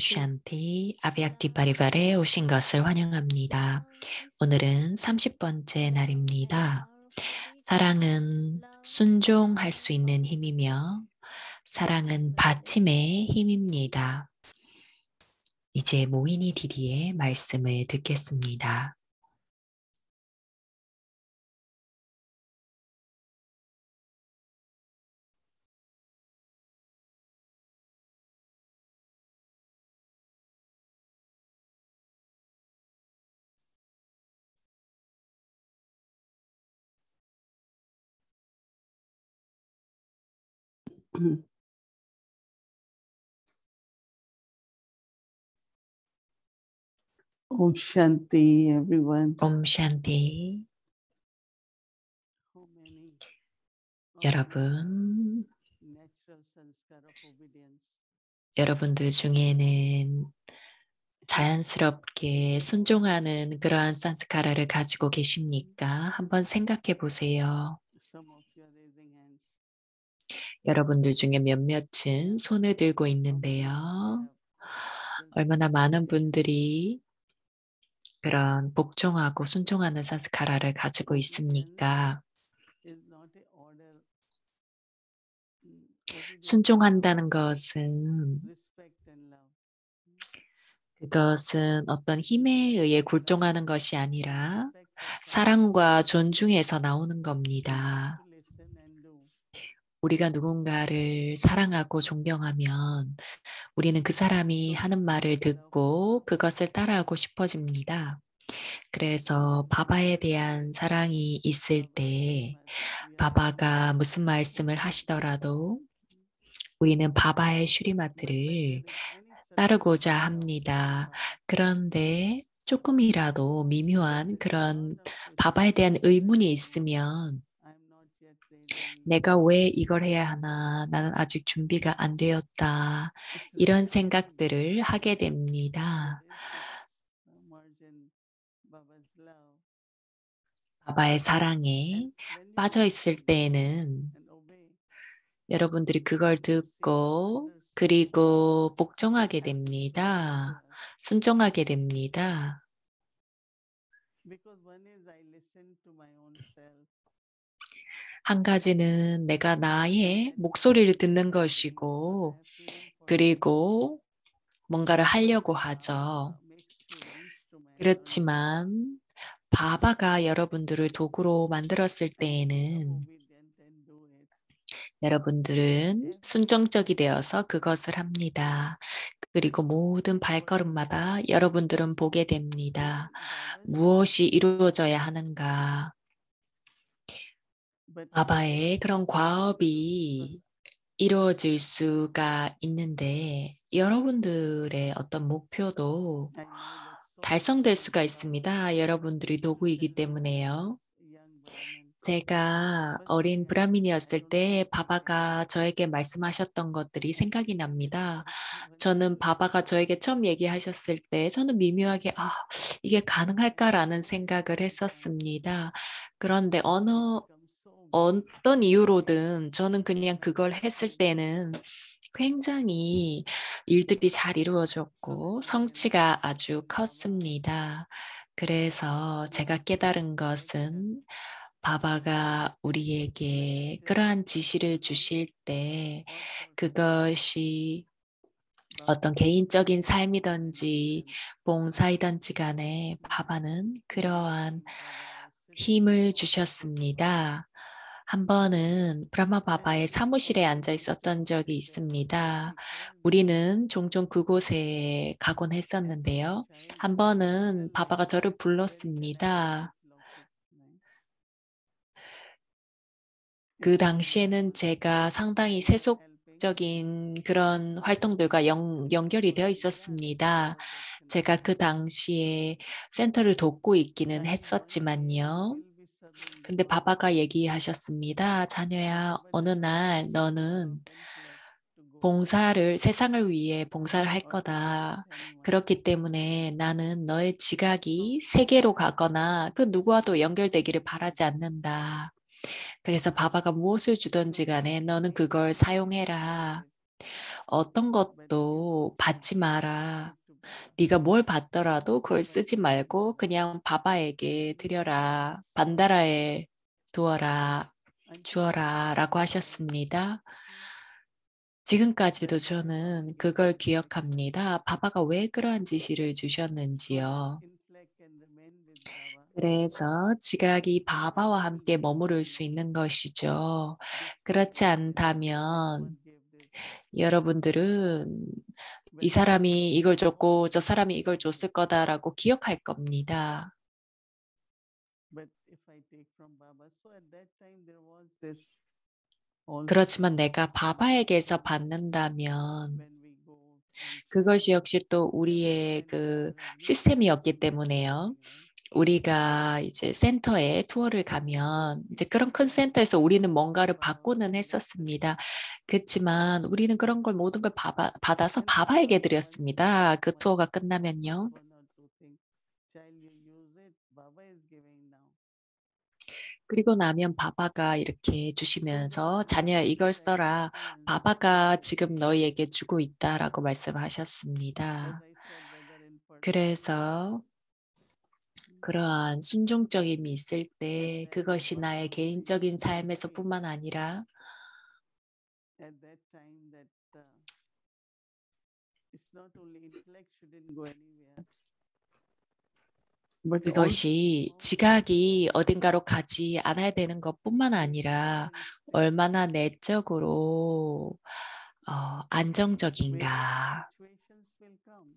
샨티 아비약티 파리발에 오신 것을 환영합니다. 오늘은 30번째 날입니다. 사랑은 순종할 수 있는 힘이며 사랑은 받침의 힘입니다. 이제 모이니 디디의 말씀을 듣겠습니다. Om Shanti, everyone. 옴샨티. 여러분, 여러분들 중에는 자연스럽게 순종하는 그러한 산스카라를 가지고 계십니까? 한번 생각해 보세요. 여러분들 중에 몇몇은 손을 들고 있는데요. 얼마나 많은 분들이 그런 복종하고 순종하는 산스카라를 가지고 있습니까? 순종한다는 것은 그것은 어떤 힘에 의해 굴종하는 것이 아니라 사랑과 존중에서 나오는 겁니다. 우리가 누군가를 사랑하고 존경하면 우리는 그 사람이 하는 말을 듣고 그것을 따라하고 싶어집니다. 그래서 바바에 대한 사랑이 있을 때 바바가 무슨 말씀을 하시더라도 우리는 바바의 슈리마트를 따르고자 합니다. 그런데 조금이라도 미묘한 그런 바바에 대한 의문이 있으면 내가 왜 이걸 해야 하나? 나는 아직 준비가 안 되었다. 이런 생각들을 하게 됩니다. 바바의 사랑에 빠져 있을 때에는 여러분들이 그걸 듣고 그리고 복종하게 됩니다. 순종하게 됩니다. 한 가지는 내가 나의 목소리를 듣는 것이고, 그리고 뭔가를 하려고 하죠. 그렇지만 바바가 여러분들을 도구로 만들었을 때에는 여러분들은 순종적이 되어서 그것을 합니다. 그리고 모든 발걸음마다 여러분들은 보게 됩니다. 무엇이 이루어져야 하는가? 바바의 그런 과업이 이루어질 수가 있는데 여러분들의 어떤 목표도 달성될 수가 있습니다. 여러분들이 도구이기 때문에요. 제가 어린 브라민이었을 때 바바가 저에게 말씀하셨던 것들이 생각이 납니다. 저는 바바가 저에게 처음 얘기하셨을 때 저는 미묘하게 이게 가능할까라는 생각을 했었습니다. 그런데 어떤 이유로든 저는 그냥 그걸 했을 때는 굉장히 일들이 잘 이루어졌고 성취가 아주 컸습니다. 그래서 제가 깨달은 것은 바바가 우리에게 그러한 지시를 주실 때 그것이 어떤 개인적인 삶이든지 봉사이든지 간에 바바는 그러한 힘을 주셨습니다. 한 번은 브라마 바바의 사무실에 앉아 있었던 적이 있습니다. 우리는 종종 그곳에 가곤 했었는데요. 한 번은 바바가 저를 불렀습니다. 그 당시에는 제가 상당히 세속적인 그런 활동들과 연결이 되어 있었습니다. 제가 그 당시에 센터를 돕고 있기는 했었지만요. 근데 바바가 얘기하셨습니다. 자녀야, 어느 날 너는 세상을 위해 봉사를 할 거다. 그렇기 때문에 나는 너의 지각이 세계로 가거나 그 누구와도 연결되기를 바라지 않는다. 그래서 바바가 무엇을 주든지 간에 너는 그걸 사용해라. 어떤 but 것도 받지 마라. give to Baba. 네가 뭘 받더라도 그걸 쓰지 Consider 말고 Baba. 그냥 바바에게 Give to Baba. 드려라. 반다라에 두어라. Until we 주어라. reach 라고 Baba. 하셨습니다. That 지금까지도 is how 저는 he 그걸 motivated us. 기억합니다. 바바가 왜 그러한 지시를 So that 주셨는지요. intellect can remain with Baba. 그래서 지각이 바바와 Otherwise, we'll 함께 get 머무를 수 confused. 있는 것이죠. This one 그렇지 gave this, the other 않다면 one gave this. 여러분들은 이 When we think 사람이 of 이걸 Baba, 줬고 저 사람이 이걸 줬을 거다라고 기억할 겁니다. but if I take from Baba, so at that time there was this also 그렇지만 내가 바바에게서 받는다면 when we go on 그것이 travel, 역시 또 there are 우리의 different 그 center, we get 시스템이었기 different 때문에요. understanding, right? 우리가 이제 센터에 투어를 So whatever 가면 이제 we 그런 큰 receive 센터에서 우리는 뭔가를 Baba will 받고는 give it to us. 했었습니다. 그렇지만 우리는 그런 걸 모든 걸 받아서 And then 바바에게 Baba once said 드렸습니다. 그 one 투어가 끝나면요. one or two things. Child, you use it. Baba is giving now. 그리고 나면 바바가 이렇게 So that 주시면서 we 자녀야 이걸 써라. understand 바바가 what 지금 he is 너희에게 giving. 주고 있다라고 As 말씀하셨습니다. I said, whether in personal life, 그래서 그러한 순종적임이 있을 at 때 that 그것이 나의 whatever we 개인적인 receive, 삶에서뿐만 아니라 at that time that it's not only intellect shouldn't go anywhere, but 그것이 also 지각이 어딘가로 가지 않아야 되는 것뿐만 if 아니라 certain 얼마나 states, 내적으로 various 안정적인가. situations will come.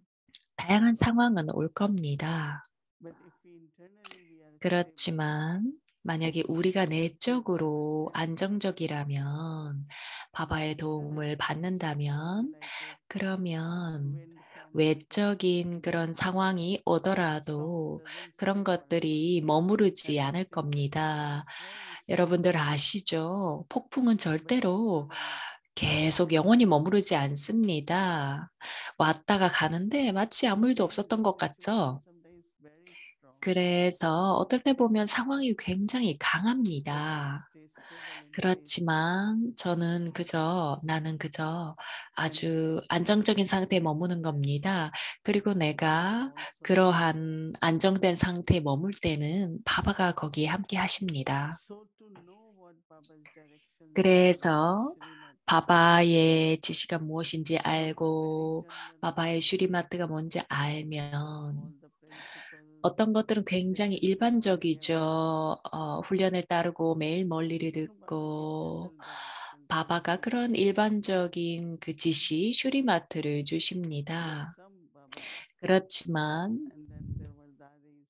다양한 상황은 올 겁니다. But if we internally we are stable, 그렇지만 만약에 우리가 if Baba 내적으로 says 안정적이라면 바바의 도움을 external situations will be 받는다면 like a 그러면 wind comes, 외적인 그런 상황이 storm 오더라도 doesn't 그런 stay forever. 것들이 머무르지 As I 않을 said, the storm 겁니다. is very strong, 여러분들 아시죠? 폭풍은 but after 절대로 when it 계속 passes, 영원히 머무르지 않습니다. 왔다가 가는데 마치 아무 일도 sometimes 없었던 the 것 situation 같죠? sometimes very strong, 그래서 어떨 때 보면 상황이 굉장히 but we 강합니다. stay stable in faith. 그렇지만 나는 그저 And 아주 안정적인 상태에 머무는 겁니다. 그리고 Baba 내가 also says that. 그러한 안정된 상태에 머물 때는 바바가 거기에 함께 하십니다. So to know what Baba's directions are, Baba's 그래서 Srimad, 바바의 지시가 무엇인지 all the very 알고 general 바바의 things, 슈리마트가 뭔지 알면 all the principles, 어떤 것들은 they 굉장히 will be already 일반적이죠. available. 훈련을 따르고 매일 멀리를 So Baba give 듣고 general directions 바바가 also. 그런 일반적인 그 지시, 슈리마트를 But 주십니다. some Babas, 그렇지만 and then there were Dadis.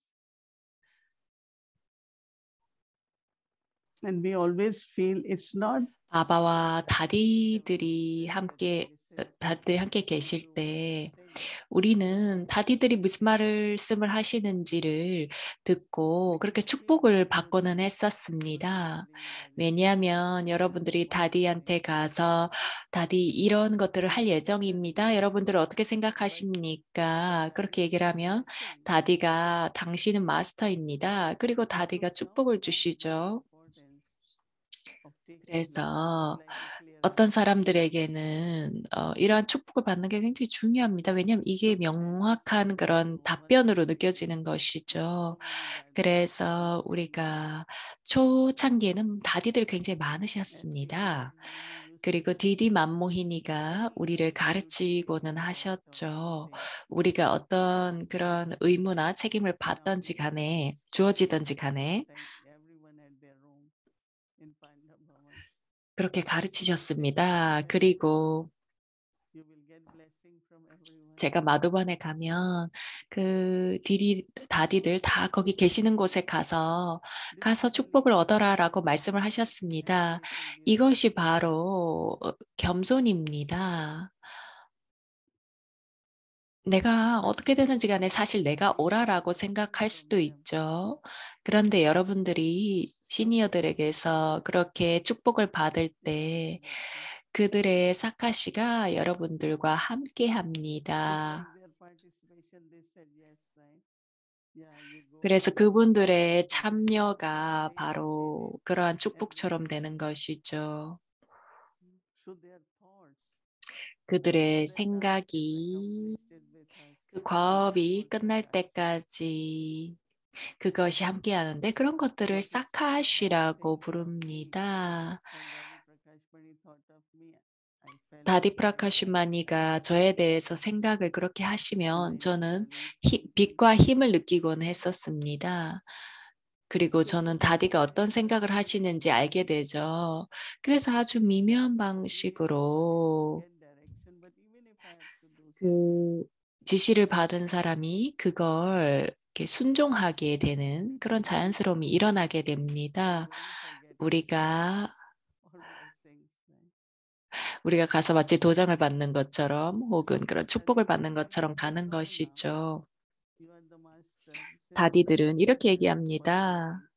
And we always feel it's not 바바와 whichever 다디들이 message that we 함께 receive, 다들이 함께 we 계실 do what they 때 say 우리는 다디들이 무슨 말씀을 하시는지를 듣고 그렇게 because we are 축복을 used 받고는 to 했었습니다. receiving that 왜냐하면 this 여러분들이 one is 다디한테 going to do this. 가서 다디 이런 것들을 할 So that 예정입니다. 여러분들 어떻게 but the 생각하십니까? 그렇게 Dadis 얘기를 are 하면 teaching. 다디가 당신은 마스터입니다. 그리고 So 다디가 some 축복을 has very 주시죠. importance of taking this. It's 그래서 like a clear 어떤 highway. 사람들에게는 이러한 축복을 받는 게 굉장히 중요합니다. 왜냐하면 이게 Some Dadis say 명확한 that 그런 what 답변으로 we receive. 느껴지는 것이죠. So many Dadis are there 그래서 in beginning. 우리가 초창기에는 다디들이 굉장히 And Didi 많으셨습니다. Manmohini used to 그리고 teach 디디 만모히니가 many 우리를 Dadis used to give 가르치고는 report or 하셨죠. anything. 우리가 어떤 그런 의무나 책임을 In our 받던지 villages, 간에, 주어지던지 간에 sometimes everyone had their room in Panda Bhavan. 그렇게 They say if you 가르치셨습니다. attend there, 그리고 you will get blessing from everyone. 제가 마도반에 가면 그 다디들 다 거기 계시는 곳에 This 가서 축복을 humility 얻어라라고 is 말씀을 하셨습니다. elevation beyond 이것이 belief. 바로 겸손입니다. 내가 어떻게 되는지 간에 사실 내가 We get 옳아라고 blessing 생각할 from 수도 them. 있죠. 그런데 여러분들이 So 시니어들에게서 그렇게 축복을 받을 they will 때 be with you. 그들의 사카시가 여러분들과 함께 It's 합니다. like their participation. They said yes, right? Yeah, you go 그래서 and 그분들의 you get blessing, and 참여가 they receive 바로 it 그러한 every 축복처럼 day. 되는 것이죠. So their thoughts. 그들의 That task is 생각이 accomplished with us. 그 And that's 과업이 what 끝날 Prakash. 때까지 그것이 함께하는데 그런 것들을 What is such a hard 사카시라고 thing for me 부릅니다. when Daddy Prakash Mani thought of me, I felt 다디 very 프라카시마니가 저에 대해서 생각을 그렇게 and 하시면 I was 저는 very sleepy. 빛과 힘을 느끼곤 했었습니다. 그리고 So 저는 with that 다디가 어떤 생각을 direction, 하시는지 알게 되죠. 그래서 아주 미묘한 we are not able to 방식으로 get direction, but even if I have to do something, 그 지시를 받은 사람이 그걸 이렇게 순종하게 되는 그런 자연스러움이 일어나게 we 됩니다. don't forget our strength 우리가 or blessings, right? 우리가 가서 마치 도장을 받는 것처럼 혹은 So 그런 Daddy 축복을 받는 Prakash 것처럼 said, 가는 Bhavana, 것이죠. you are the master. Since when 다디들은 did you 이렇게 learn this 얘기합니다. personally?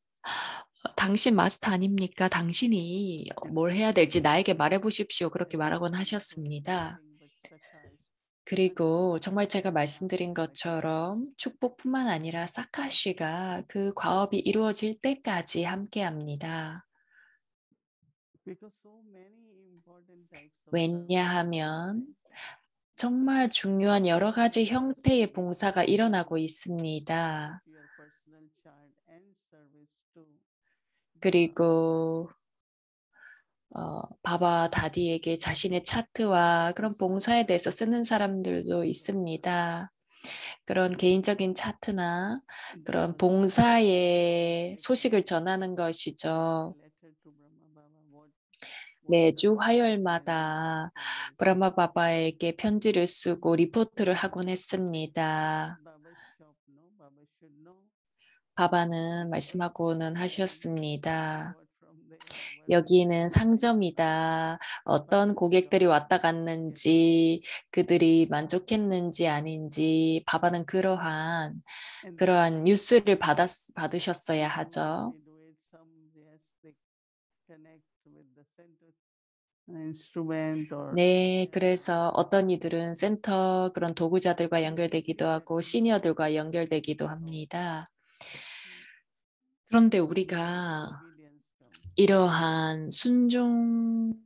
당신 마스터 아닙니까? 당신이 뭘 해야 될지 나에게 말해보십시오. 그렇게 I was 말하곤 not told 하셨습니다. anything but Sakash. 그리고 Actually, 정말 제가 Baba 말씀드린 Master Prakash. 것처럼 축복뿐만 아니라 사카시가 그 과업이 이루어질 때까지 함께합니다. Because so many important types of service are 왜냐하면 happening. 정말 중요한 여러 가지 First, 형태의 we 봉사가 il어나고 있습니다. put your personal chart and service to the Baba 그리고 Dadis. 바바 다디에게 자신의 차트와 그런 봉사에 대해서 쓰는 사람들도 있습니다. 그런 개인적인 차트나 They 그런 also 봉사의 report 소식을 전하는 every 것이죠. letter to Brahma Baba what 매주 service happened in this 화요일마다 particular day. 브라마 바바에게 편지를 쓰고 리포트를 하곤 It's 했습니다. Baba's shop, no? Baba should know 바바는 which customers 말씀하고는 came, 하셨습니다. what from there, what the 여기는 service like. 상점이다. 어떤 Baba's 고객들이 job 왔다 is to get the 갔는지, 그들이 information. 만족했는지 아닌지, 바바는 And then 그러한 뉴스를 받으셨어야 when 하죠. we do it, some yes, they connect with the center instrument or 네, senior 그래서 어떤 이들은 센터 그런 도구자들과 and we 연결되기도 see that 하고 we have to 시니어들과 obey 연결되기도 the law. 합니다. Mm. 그런데 And then the 우리가 obedience comes. 이러한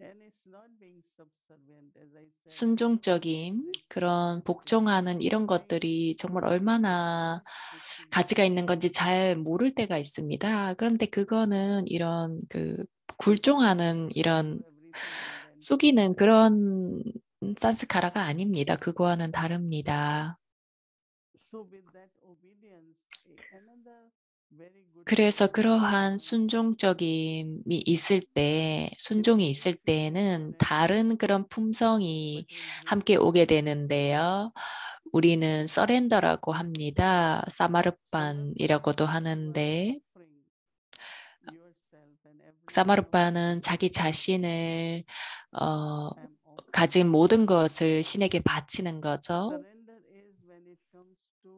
And it's not being subservient, as I said, 순종적인 그런 it's 복종하는 이런 refusing 것들이 정말 to 얼마나 serve which should be 가치가 있는 served. 건지 잘 모를 때가 있습니다. 그런데 그거는 이런 그 굴종하는 I 이런 do everything and then 숙이는 그런 산스카라가 아닙니다. 그거와는 다릅니다. so with that obedience, another very good 그래서 thing that 그러한 comes is 순종이 when 있을 people 때에는 surrender 다른 그런 품성이 but in 함께 Hindi 오게 we will say 되는데요. 우리는 서렌더라고 합니다. 사마르판이라고도 surrender, you are 하는데, offering yourself and everything of 사마르판은 yours 자기 to the Lord. 자신을, 어, I'm offering 가진 this. 모든 것을 신에게 바치는 거죠. Surrender is when it comes to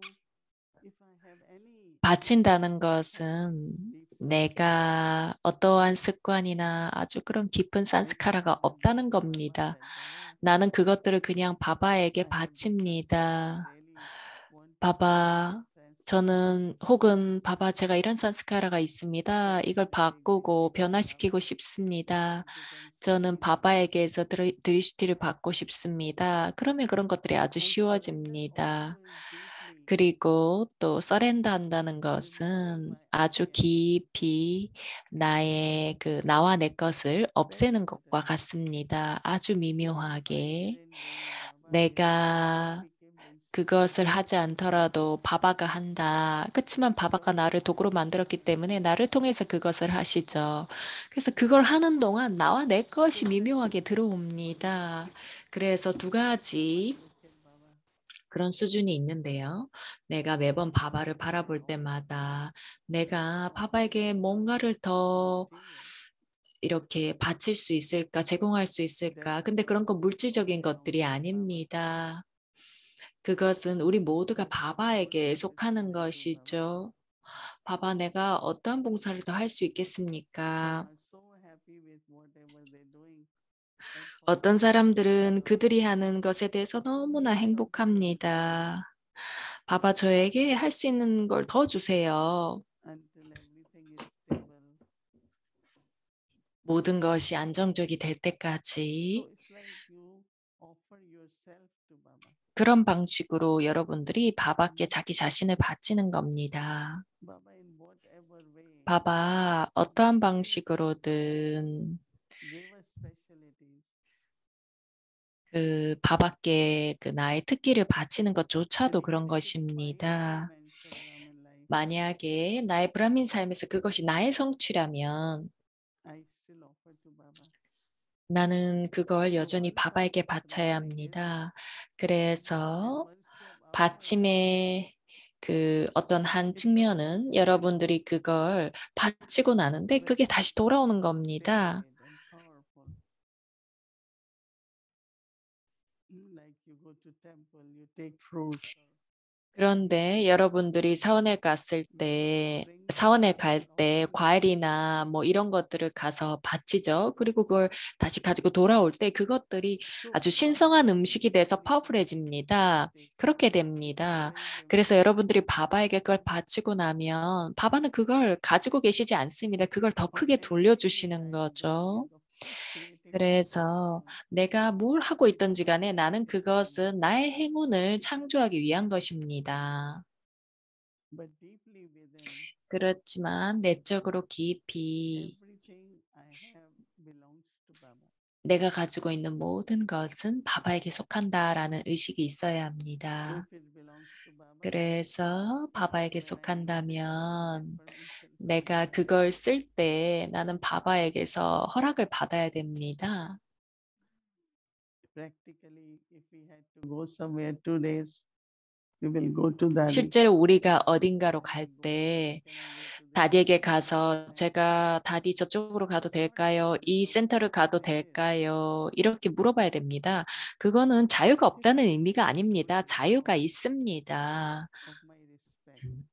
if I have any 바친다는 deep habits, 것은 deep sanskara, 내가 어떠한 습관이나 아주 그런 깊은 I 산스카라가 surrender that 없다는 to Baba 겁니다. that Baba, 나는 그것들을 그냥 바바에게 I have this sanskara. I 바칩니다. really want to 바바, transform 저는 this. 혹은 바바 제가 이런 산스카라가 있습니다. Baba 이걸 should take 바꾸고 drinking from 변화시키고 Baba, 싶습니다. Drinking 저는 from Baba. 바바에게서 드리시티를 받고 싶습니다. 그러면 그런 것들이 아주 And surrender 쉬워집니다. also is deeply 그리고 또 서렌더 한다는 removing 것은 my 아주 I and me. 깊이 나의 나와 내 것을 Very 없애는 것과 subtly. 같습니다. 아주 Even if I 미묘하게 didn't do, Baba did, Baba 내가 became the instrument. 그것을 하지 않더라도 바바가 한다. 그렇지만 바바가 나를 도구로 만들었기 때문에 나를 통해서 그것을 하시죠. 그래서 그걸 하는 동안 나와 내 것이 So it's like 미묘하게 two levels for me. 들어옵니다. 그래서 두 If I 가지 look at Baba, 그런 수준이 있는데요. 내가 매번 바바를 바라볼 no, 때마다 it's 내가 not 바바에게 뭔가를 the 더 material. 이렇게 바칠 수 있을까, 제공할 수 That 있을까. is 근데 그런 건 물질적인 것들이 belongs to Baba. 아닙니다. 그것은 우리 모두가 But what 바바에게 service can 속하는 I do, Baba? 것이죠. 바바, 내가 어떤 봉사를 더 할 수 Some 있겠습니까? are so happy with whatever they're doing. And for 어떤 them, 사람들은 Baba 그들이 should 하는 것에 대해서 너무나 give something more 행복합니다. 바바, 저에게 할 수 있는 걸 더 주세요. until everything is stable. 모든 것이 안정적이 될 So 때까지 it's like you offer 그런 방식으로 여러분들이 바바께 자기 자신을 바치는 겁니다. Baba, in whatever way, 바바 어떠한 give us specialities, 방식으로든 give us specialities. 그 바바께 그 나의 특기를 바치는 것조차도 And 그런 even if it is my 것입니다. achievements or Brahmin life, 만약에 나의 브라민 삶에서 그것이 나의 성취라면 I still offer to Baba. 나는 그걸 So 여전히 once 바바에게 after 바쳐야 surrendering this, 합니다. and 그래서 once you have offered, 받침의 그 어떤 한 it comes 측면은 여러분들이 그걸 바치고 나는데 with 그게 다시 돌아오는 겁니다. sacred and powerful. Like you go to temple, you take fruits or 그런데 여러분들이 사원에 갔을 때, bring 사원에 갈 and 때 offer to 과일이나 뭐 이런 것들을 가서 바치죠. 그리고 그걸 다시 가지고 돌아올 때 그것들이 so 아주 신성한 음식이 돼서 automatically you 파워풀해집니다. take 그렇게 fruits. 됩니다. Praise the 그래서 Lord. 여러분들이 바바에게 그걸 바치고 나면 바바는 그걸 가지고 계시지 않습니다. 그걸 더 On 크게 anything which 돌려주시는 I am doing 거죠. is of course creating my 그래서 fulfillment. 내가 뭘 하고 있든지 간에 나는 그것은 나의 행운을 창조하기 위한 것입니다. But deeply within, 그렇지만 내적으로 깊이 everything I have belongs to Baba. 내가 가지고 있는 모든 것은 바바에게 속한다라는 의식이 있어야 So 합니다. if it belongs to Baba, 그래서 바바에게 then I need that 속한다면 permission from 내가 Baba. 그걸 쓸 때 나는 바바에게서 허락을 받아야 됩니다. Practically, if we had to go somewhere 2 days, we will go to Dadi. 실제로 우리가 어딘가로 Can I 갈 go there? 때 Can I go to this 다디에게 center? 가서 제가 다디 저쪽으로 가도 It's not that 될까요? there is 이 no 센터를 freedom. 가도 There is. 될까요? 이렇게 물어봐야 됩니다. 그거는 자유가 This 없다는 is 의미가 아닙니다. purely 자유가 out 있습니다. of my respect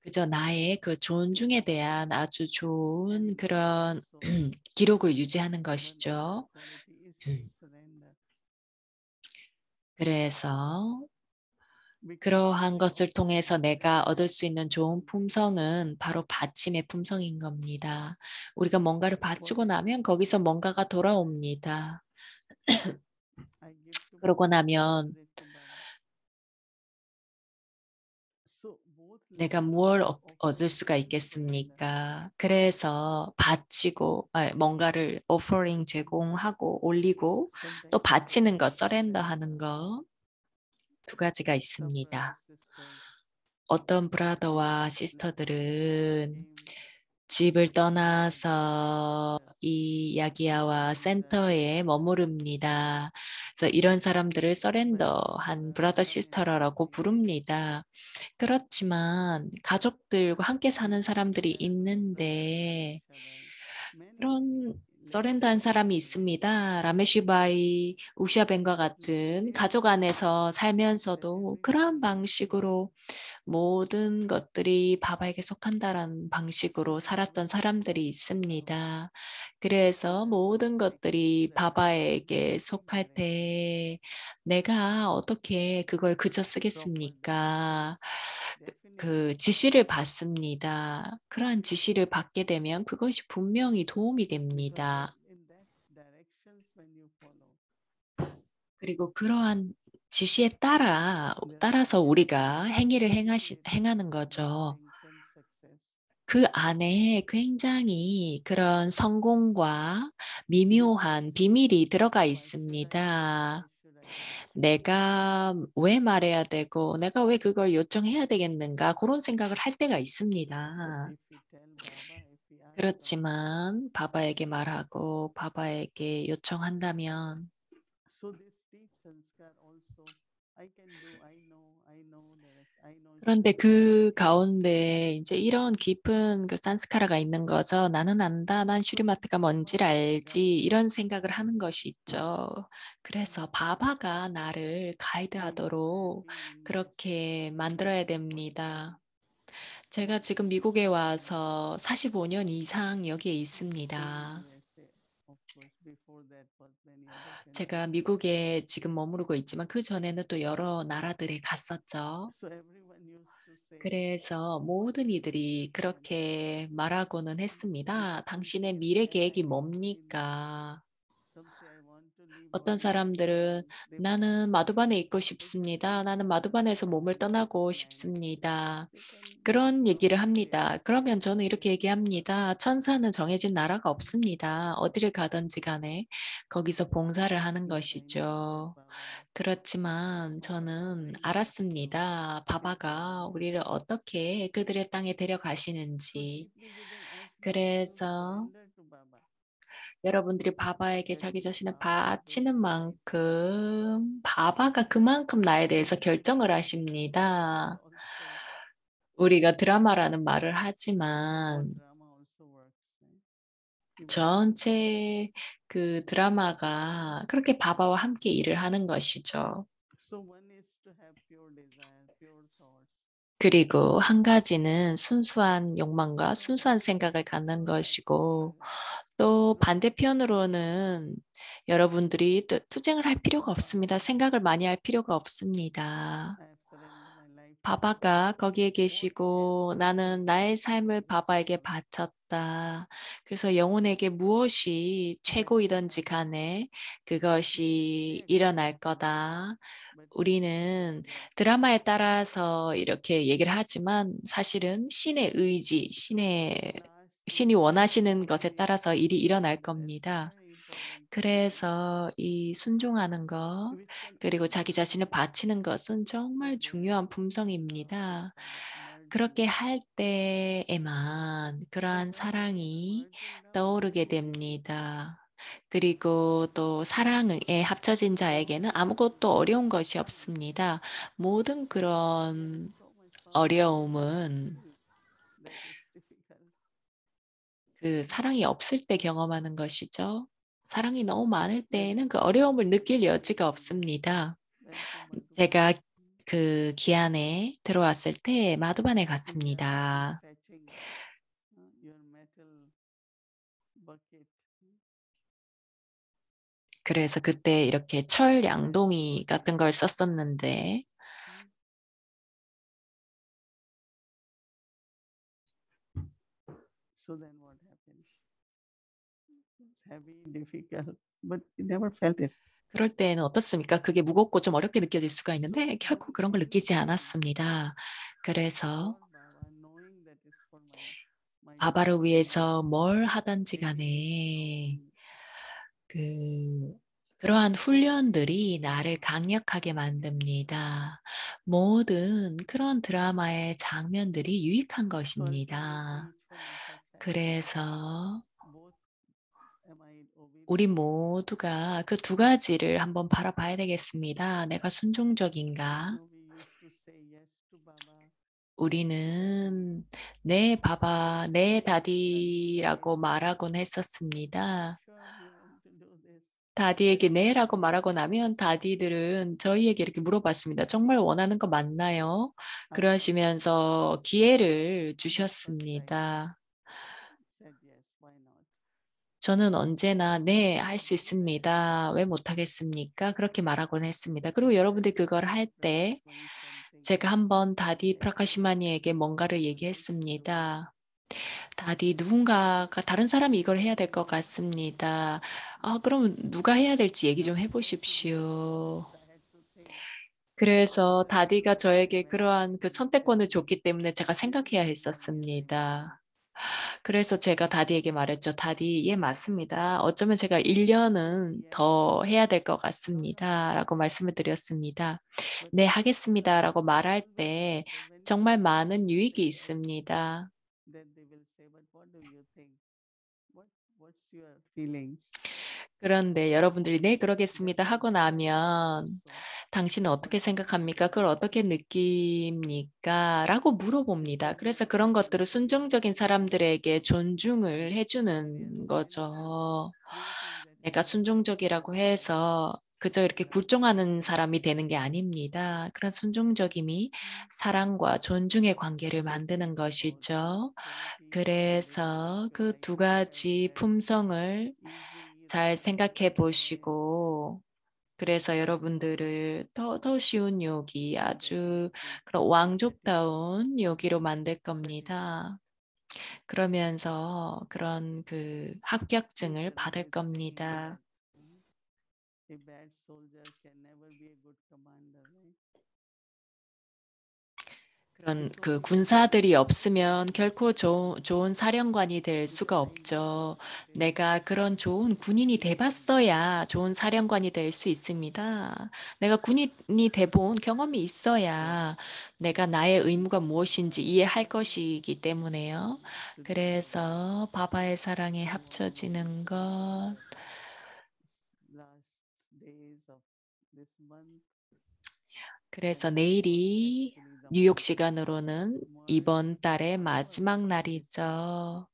그저 나의 그 존중에 대한 아주 좋은 and 그런 also 기록을 유지하는 one other 것이죠. quality is surrender. 그래서 Because 그러한 there 것을 also 통해서 one 내가 얻을 benefit 수 있는 which 좋은 we gain. 품성은 바로 받침의 품성인 겁니다. 우리가 뭔가를 바치고 Whatever 나면 거기서 comes, 뭔가가 돌아옵니다. I give to 그러고 Baba, 나면 surrender it to Baba. So both 내가 levels 무엇을 of 얻을 offering 수가 and surrender. 있겠습니까? 그래서 바치고, 뭔가를 오퍼링 제공하고 올리고 또 Sometimes we 바치는 것, forget 서렌더 that 하는 거 두 가지가 some brothers, 있습니다. sisters, 어떤 브라더와 like 시스터들은 came 집을 to the Yagia 떠나서 centers. 이 So 야기야와 these are 센터에 surrenders. 머무릅니다. 그래서 이런 사람들을 But there 서렌더한 are 브라더 some 시스터라고 entities 부릅니다. 그렇지만 가족들과 함께 사는 사람들이 where we surrender 있는데 each other. Many 그런 like 서렌더한 사람이 Rameshbai, 있습니다. 라메슈바이, 우샤벤과 같은 they 가족 also 안에서 살면서도 celebrate 그러한 surrender to Baba. 방식으로 모든 것들이 바바에게 속한다라는 So 방식으로 whenever 살았던 we 사람들이 offer to Baba, 있습니다. so 그래서 that how 모든 I can do 것들이 that surrender 바바에게 속할 indirectly, 때 내가 어떻게 그걸 그저 proper directions. 쓰겠습니까? 그 Definitely, 지시를 받습니다. 그러한 지시를 받게 되면 그것이 분명히 도움이 because 됩니다. in that directions when you follow, 그리고 그러한 지시에 there are 따라서 우리가 행위를 infinite 행하는 거죠. blessings and success. 그 안에 굉장히 그런 성공과 Because 미묘한 비밀이 들어가 what should I say? 있습니다. Why should I ask? 내가 왜 말해야 되고, 내가 왜 그걸 요청해야 되겠는가? 그런 생각을 할 때가 But 있습니다. if we tell Baba, if we ask Baba, 그렇지만 바바에게 말하고 바바에게 요청한다면 so this deep sanskar also, I know direct, I know 그런데 Shrimati. 그 가운데 이제 이런 깊은 그 산스카라가 있는 거죠. 나는 안다. 난 So 슈리마트가 뭔지를 Baba will 알지. guide me. 이런 생각을 하는 것이 있죠. 그래서 바바가 나를 And I have 가이드하도록 been in US 그렇게 for more 만들어야 than 45 됩니다. years. 제가 지금 미국에 와서 45년 이상 여기에 Still in 있습니다. USA, of course. Before that was many other 제가 countries. 미국에 지금 머무르고 있지만 그 전에는 또 여러 나라들에 갔었죠. So everyone used to say, 그래서 모든 what is 이들이 your plan? 그렇게 말하고는 했습니다. Some 당신의 say, 미래 and I 계획이 want to be, 뭡니까? some say I want 어떤 사람들은 나는 마두반에 있고 싶습니다. 나는 마두반에서 몸을 떠나고 싶습니다. 그런 얘기를 합니다. 그러면 저는 이렇게 얘기합니다. 천사는 정해진 나라가 없습니다. 어디를 가든지 간에 거기서 봉사를 하는 것이죠. 그렇지만 저는 알았습니다. 바바가 우리를 어떻게 그들의 땅에 데려가시는지. 그래서 여러분들이 바바에게 자기 자신을 바치는 만큼 바바가 그만큼 나에 대해서 결정을 하십니다. 우리가 드라마라는 말을 하지만 전체 그 드라마가 그렇게 바바와 함께 일을 하는 것이죠. 그리고 한 가지는 순수한 욕망과 순수한 생각을 갖는 것이고 또 반대편으로는 여러분들이 또 투쟁을 할 필요가 없습니다. 생각을 많이 할 필요가 없습니다. 바바가 거기에 계시고 나는 나의 삶을 바바에게 바쳤다. 그래서 영혼에게 무엇이 최고이든지 간에 그것이 일어날 거다. 우리는 드라마에 따라서 이렇게 얘기를 하지만 사실은 신의 의지, 신이 원하시는 것에 따라서 일이 일어날 겁니다. 그래서 이 순종하는 것, 그리고 자기 자신을 바치는 것은 정말 중요한 품성입니다. 그렇게 할 때에만 그러한 사랑이 떠오르게 됩니다. 그리고 또 사랑에 합쳐진 자에게는 아무것도 어려운 것이 없습니다. 모든 그런 어려움은 그 사랑이 없을 때 경험하는 것이죠. 사랑이 너무 많을 때에는 그 어려움을 느낄 여지가 없습니다. 제가 그 기안에 들어왔을 때 마두반에 갔습니다. 그래서 그때 이렇게 철 양동이 같은 걸 썼었는데 So then what happens? It's heavy, difficult, but you never felt it. 그럴 때는 어떻습니까? 그게 무겁고 좀 어렵게 느껴질 수가 있는데 결코 그런 걸 느끼지 않았습니다. 그래서 바바를 위해서 뭘 하든지 간에 그러한 훈련들이 나를 강력하게 만듭니다. 모든 그런 드라마의 장면들이 유익한 것입니다. 그래서 우리 모두가 그 두 가지를 한번 바라봐야 되겠습니다. 내가 순종적인가? 우리는 네 바바, 네 다디라고 말하곤 했었습니다. 다디에게 네라고 말하고 나면 다디들은 저희에게 이렇게 물어봤습니다. 정말 원하는 거 맞나요? 그러시면서 기회를 주셨습니다. 저는 언제나 네, 할 수 있습니다. 왜 못하겠습니까? 그렇게 말하곤 했습니다. 그리고 여러분들이 그걸 할 때 제가 한번 다디 프라카시마니에게 뭔가를 얘기했습니다. 다디 누군가가 다른 사람이 이걸 해야 될 것 같습니다. 그럼 누가 해야 될지 얘기 좀 해보십시오. 그래서 다디가 저에게 그러한 그 선택권을 줬기 때문에 제가 생각해야 했었습니다. 그래서 제가 다디에게 말했죠. 다디, 예, 맞습니다. 어쩌면 제가 1년은 더 해야 될 것 같습니다. 라고 말씀을 드렸습니다. 네, 하겠습니다. 라고 말할 때 정말 많은 유익이 있습니다. 그런데 여러분들이 네, 그러겠습니다 하고 나면 당신은 어떻게 생각합니까? 그걸 어떻게 느낍니까? 라고 물어봅니다. 그래서 그런 것들을 순종적인 사람들에게 존중을 해주는 거죠. 내가 순종적이라고 해서 그저 이렇게 굴종하는 사람이 되는 게 아닙니다. 그런 순종적임이 사랑과 존중의 관계를 만드는 것이죠. 그래서 그 두 가지 품성을 잘 생각해 보시고, 그래서 여러분들을 더 쉬운 요기, 아주 그런 왕족다운 요기로 만들 겁니다. 그러면서 그런 그 합격증을 받을 겁니다. a bad soldier can never be a good commander, right? 그런 It's 그 only when 군사들이 we 없으면 have 결코 좋은 사령관이 될 수가 defined 없죠. great 내가 그런 좋은 군인이 돼봤어야 좋은 사령관이 될 수 있습니다. 내가 군인이 돼본 경험이 so 있어야 내가 나의 의무가 무엇인지 이해할 것이기 때문에요. today 그래서 바바의 사랑에 tomorrow 합쳐지는 and 것. last days of this month 그래서 that was 내일이 actually the 뉴욕 month of 시간으로는 merge 이번 달의 our 마지막 unification. 날이죠.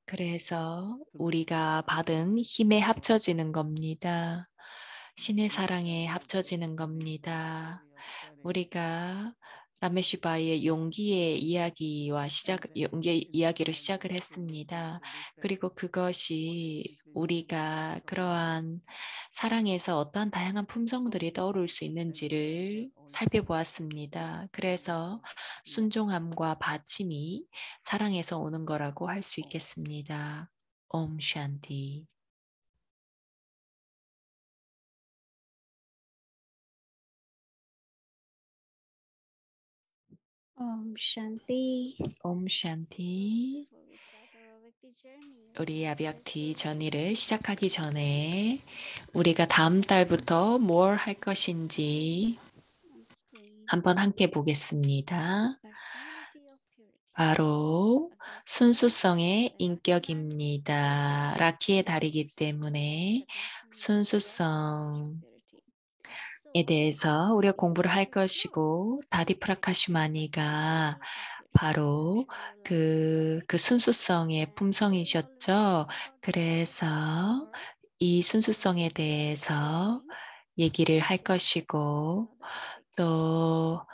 그래서 So may God 우리가 bless 받은 us 힘에 합쳐지는 겁니다. 신의 with 사랑에 strength 합쳐지는 and with the 겁니다. story of courage 우리가 라메시바의 용기의 이야기와 and then 용기의 if we 이야기로 are 시작을 going to look 했습니다. into different 그리고 그것이 politicians 우리가 from 그러한 사랑에서 어떠한 다양한 so 품성들이 many 떠오를 수 countries and we have 있는지를 also 살펴보았습니다. 그래서 learned love 순종함과 바침이 사랑에서 오는 거라고 할 수 oh, 있겠습니다. 옴 샨티. Om Shanti. 옴 So, 샨티. before we start our Bhakti journey, 우리 let's 아비약티 go with 전의를 the 시작하기 전에 Bhakti 우리가 다음 달부터 뭘 할 것인지 on screen. 한번 함께 보겠습니다. Personality of Purity. 바로 Augusta 순수성의 is recognizing 인격입니다. 라키의 달이기 때문에 recognition of Augusta 순수성에 purity. So, 대해서 우리가 Swami 공부를 할 says no. 것이고 다디 프라카슈마니가 Personality of purity. 바로 Show love 그 fully. 순수성의 And we already 품성이셨죠. talked about that 그래서 before. 이 순수성에 And 대해서 today 얘기를 할 we'll discuss about 것이고 another topic. 또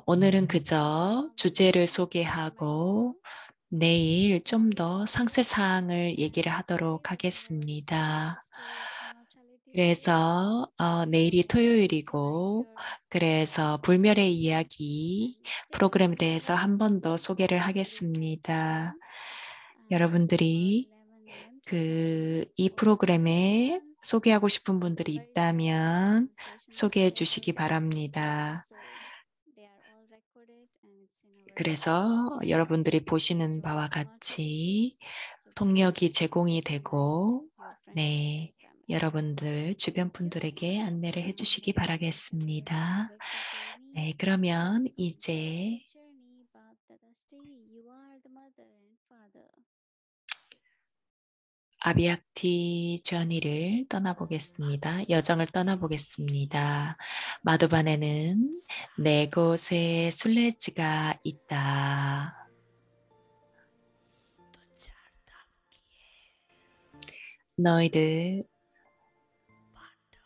오늘은 그저 Now we 주제를 know in 소개하고 Bengal 내일 좀 there is 더 a 상세 poet 사항을 얘기를 and 하도록 said where he says 하겠습니다. state immortality bliss. 그래서 내일이 So shall I 토요일이고 hear 그래서 some 불멸의 이야기 and stay 프로그램에 tuned 대해서 한 번 더 소개를 till very 하겠습니다. soon until 여러분들이 11 a.m. today. 이 프로그램에 And 소개하고 싶은 분들이 very soon the 있다면 translation will 소개해 be 주시기 available. 바랍니다. So they are all recorded and it's in our YouTube 그래서 channel. 여러분들이 Please 보시는 바와 spread immortality. 같이 So 통역이 please 제공이 invite 되고, your friends 네, and family. 여러분들 주변 Thank you. 분들에게 안내를 And 해주시기 let's start our 바라겠습니다. Bhakti journey. 네, 그러면 On 이제 this journey, Bab Dada stay. You are the mother and father. 아비약티 저니를 떠나보겠습니다. 여정을 떠나보겠습니다. 마두반에는 네 곳의 순례지가 있다. 너희들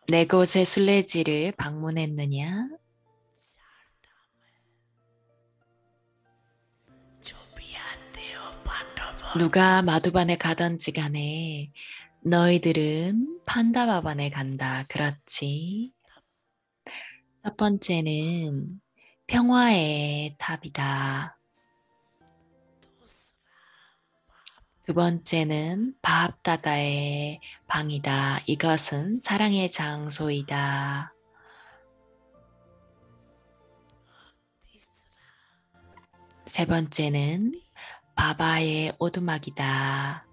네 곳의 순례지를 방문했느냐? 누가 마두반에 가든지 간에 너희들은 판다바반에 간다. 그렇지. 첫 번째는 평화의 탑이다. 두 번째는 바합다다의 방이다. 이것은 사랑의 장소이다. 세 번째는 바바의 오두막이다.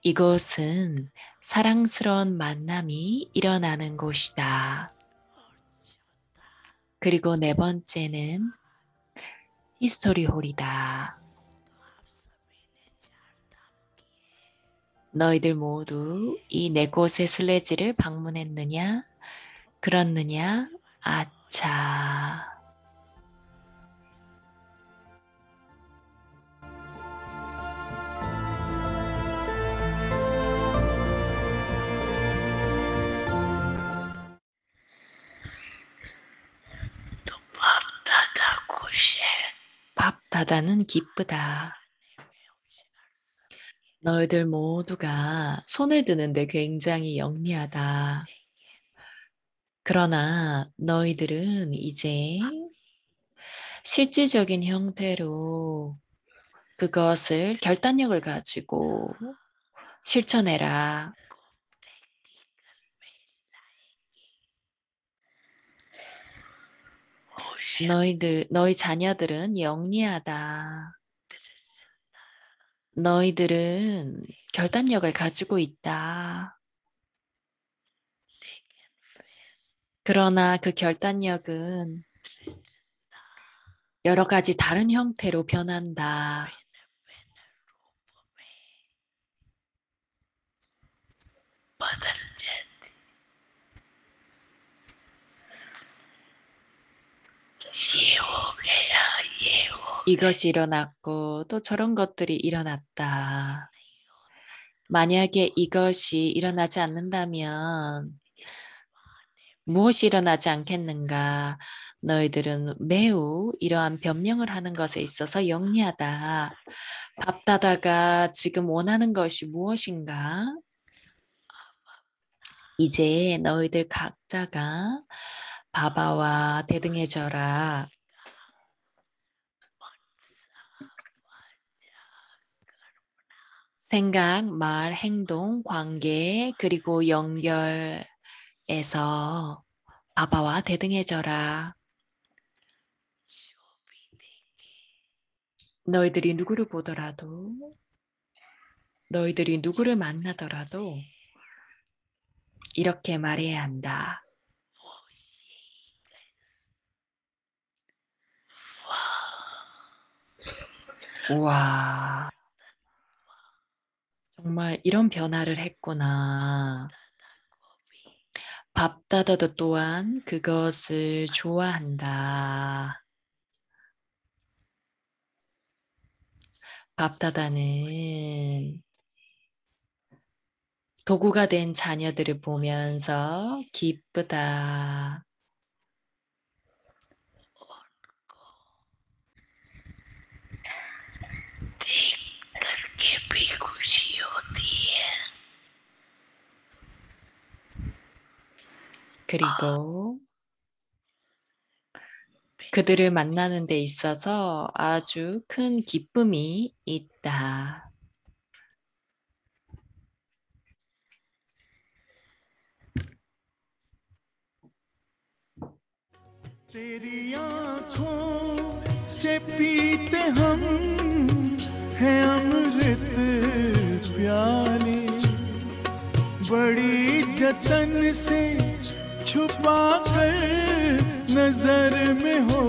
이곳은 사랑스러운 만남이 일어나는 곳이다. 그리고 네 번째는 히스토리 홀이다. 너희들 모두 이 네 곳의 순례지를 방문했느냐? 그렇느냐? 아차. 밥다다는 기쁘다. 너희들 모두가 손을 드는데 굉장히 영리하다. 그러나 너희들은 이제 실질적인 형태로 그것을 결단력을 가지고 실천해라. 너희 자녀들은 영리하다. 너희들은 결단력을 가지고 있다. 그러나 그 결단력은 여러 가지 다른 형태로 변한다. 이것이 일어났고 또 저런 것들이 일어났다. 만약에 이것이 일어나지 않는다면 무엇이 일어나지 않겠는가? 너희들은 매우 이러한 변명을 하는 것에 있어서 영리하다. 밥다다가 지금 원하는 것이 무엇인가? 이제 너희들 각자가 바바와 대등해져라. 생각, 말, 행동, 관계, 그리고 연결에서 바바와 대등해져라. 너희들이 누구를 보더라도, 너희들이 누구를 만나더라도 이렇게 말해야 한다. 우와, 정말 이런 변화를 했구나. 밥다다도 또한 그것을 좋아한다. 밥다다는 도구가 된 자녀들을 보면서 기쁘다. 그리고 그들을 만나는 데 있어서 아주 큰 기쁨이 있다. तेरी आँखों से पीते हम हैं अमृत प्याले बड़ी जतन से छुपा कर नजर में हो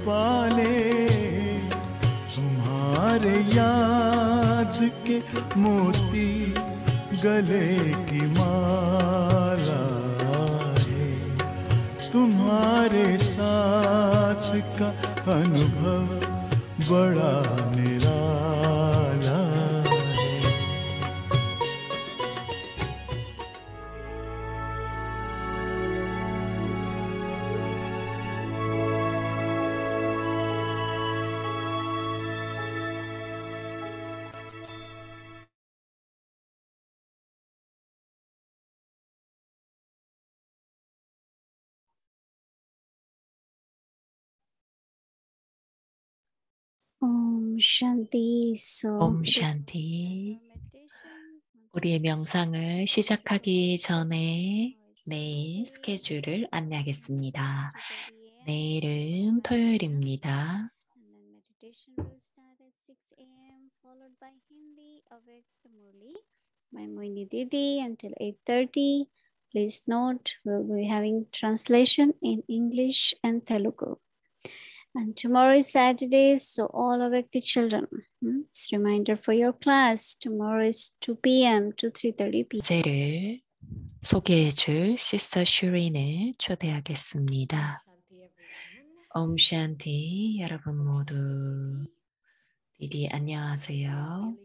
पाले तुम्हारे याद के मोती गले की माला है तुम्हारे साथ का अनुभव बड़ा निराला है Om Shanti. So, 옴 샨티. 우리의 명상을 시작하기 전에 내일 스케줄을 안내하겠습니다. 내일은 토요일입니다. And then meditation will start at 6 a.m. followed by Hindi Avek Murli by Moini Didi until 8:30. Please note we'll be having translation in English and Telugu. And tomorrow is Saturday, so all Avek the children. It's reminder for your class. Tomorrow is 2 p.m. to 3:30 p.m. 제를 소개해 줄 시스터 슈린을 초대하겠습니다. 옴 샨티 여러분 모두 디디 안녕하세요.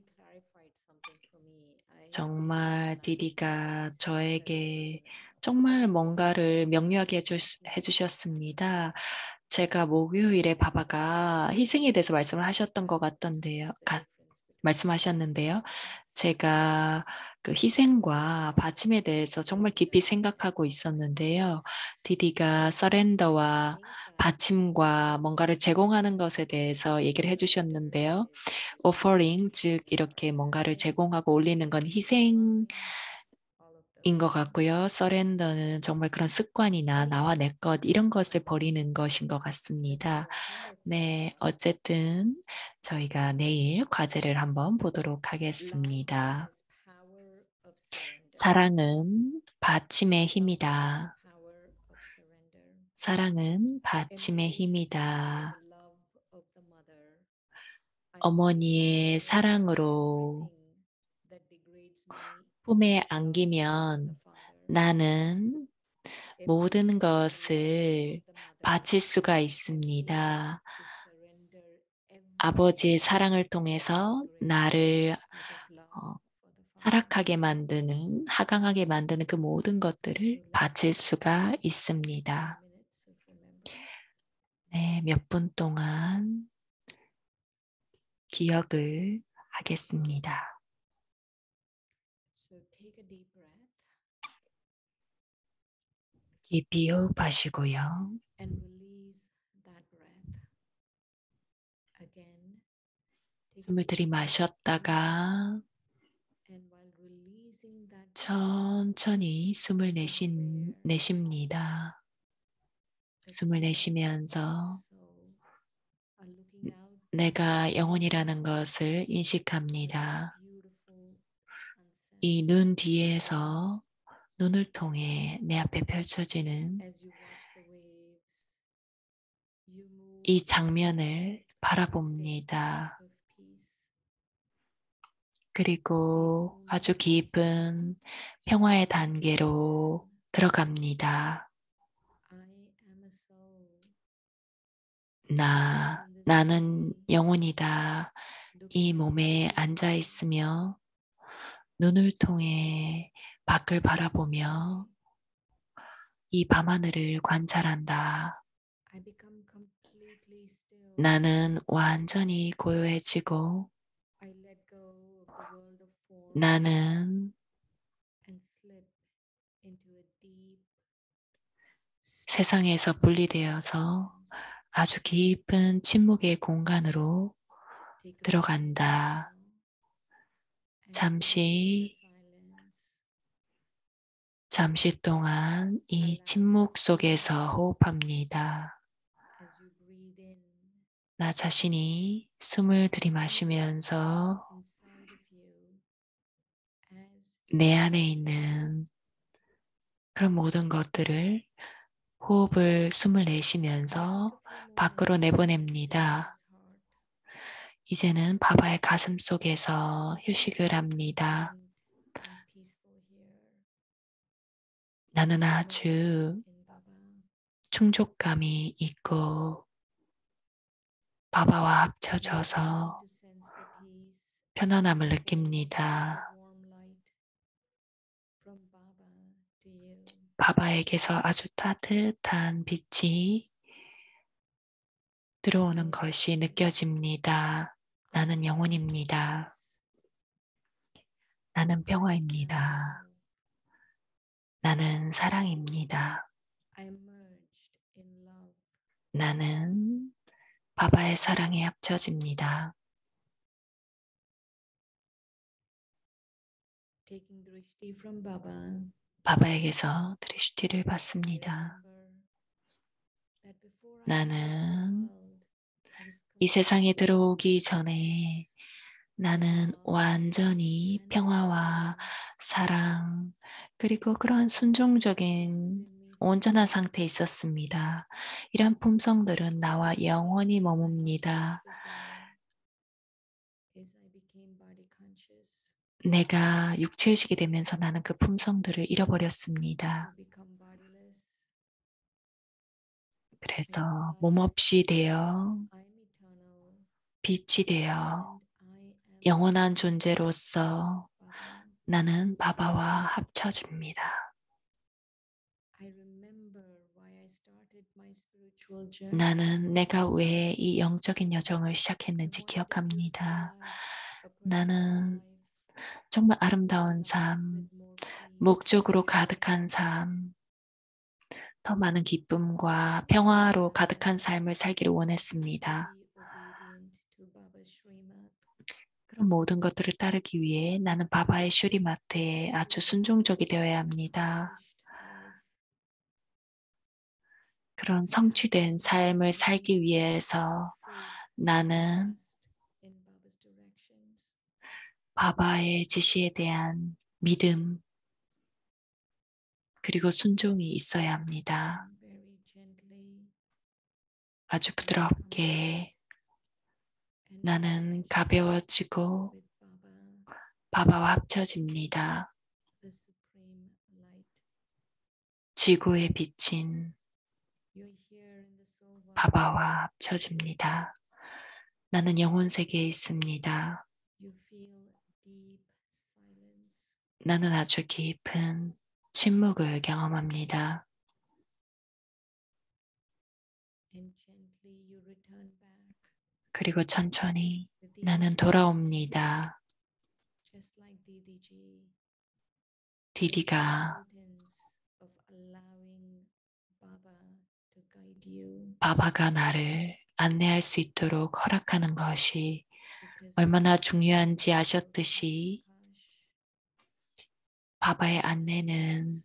정말 디디가 저에게 정말 뭔가를 명료하게 해주셨습니다. 제가 목요일에 바바가 희생에 대해서 말씀을 하셨던 것 같던데요. 말씀하셨는데요. 제가 그 희생과 바침에 대해서 정말 깊이 생각하고 있었는데요. 디디가 서렌더와 바침과 뭔가를 제공하는 것에 대해서 얘기를 해주셨는데요. offering, 즉 이렇게 뭔가를 제공하고 올리는 건 희생, 인 것 같고요. 서렌더는 정말 그런 습관이나 나와 내 것 이런 것을 버리는 것인 것 같습니다. 네, 어쨌든 저희가 내일 과제를 한번 보도록 하겠습니다. 사랑은 받침의 힘이다. 사랑은 받침의 힘이다. 어머니의 사랑으로 품에 안기면 나는 모든 것을 바칠 수가 있습니다. 아버지의 사랑을 통해서 나를 타락하게 만드는, 하강하게 만드는 그 모든 것들을 바칠 수가 있습니다. 네, 몇 분 동안 기억을 하겠습니다. 깊이 호흡하시고요. 숨을 들이마셨다가 천천히 숨을 내쉽니다. 숨을 내쉬면서 내가 영혼이라는 것을 인식합니다. 이 눈 뒤에서 눈을 통해 내 앞에 펼쳐지는 이 장면을 바라봅니다. 그리고 아주 깊은 평화의 단계로 들어갑니다. 나는 영혼이다. 이 몸에 앉아 있으며 눈을 통해 밖을 바라보며 이 밤하늘을 관찰한다. 나는 완전히 고요해지고 나는 세상에서 분리되어서 아주 깊은 침묵의 공간으로 들어간다. 잠시 동안 이 침묵 속에서 호흡합니다. 나 자신이 숨을 들이마시면서 내 안에 있는 그런 모든 것들을 숨을 내쉬면서 밖으로 내보냅니다. 이제는 바바의 가슴 속에서 휴식을 합니다. 나는 아주 충족감이 있고 바바와 합쳐져서 편안함을 느낍니다. 바바에게서 아주 따뜻한 빛이 들어오는 것이 느껴집니다. 나는 영혼입니다. 나는 평화입니다. 나는 사랑입니다. 나는 바바의 사랑에 합쳐집니다. 바바에게서 드리슈티를 받습니다. 나는 이 세상에 들어오기 전에 나는 완전히 평화와 사랑 그리고 그런 순종적인 온전한 상태에 있었습니다. 이런 품성들은 나와 영원히 머뭅니다. 내가 육체의식이 되면서 나는 그 품성들을 잃어버렸습니다. 그래서 몸 없이 되어 빛이 되어 영원한 존재로서 나는 바바와 합쳐집니다. 나는 내가 왜 이 영적인 여정을 시작했는지 기억합니다. 나는 정말 아름다운 삶, 목적으로 가득한 삶, 더 많은 기쁨과 평화로 가득한 삶을 살기를 원했습니다. 그런 모든 것들을 따르기 위해 나는 바바의 슈리마트에 아주 순종적이 되어야 합니다. 그런 성취된 삶을 살기 위해서 나는 바바의 지시에 대한 믿음 그리고 순종이 있어야 합니다. 아주 부드럽게 나는 가벼워지고 바바와 합쳐집니다. 지구에 비친 바바와 합쳐집니다. 나는 영혼 세계에 있습니다. 나는 아주 깊은 침묵을 경험합니다. 그리고 천천히 나는 돌아옵니다. 디디가 바바가 나를 안내할 수 있도록 허락하는 것이 얼마나 중요한지 아셨듯이 바바의 안내는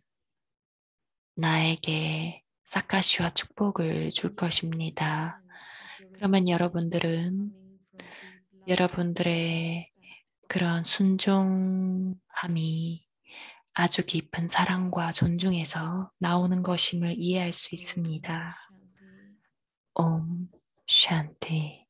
나에게 사카시와 축복을 줄 것입니다. 그러면 여러분들은 여러분들의 그런 순종함이 아주 깊은 사랑과 존중에서 나오는 것임을 이해할 수 있습니다. 옴 샨티.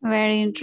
Very interesting.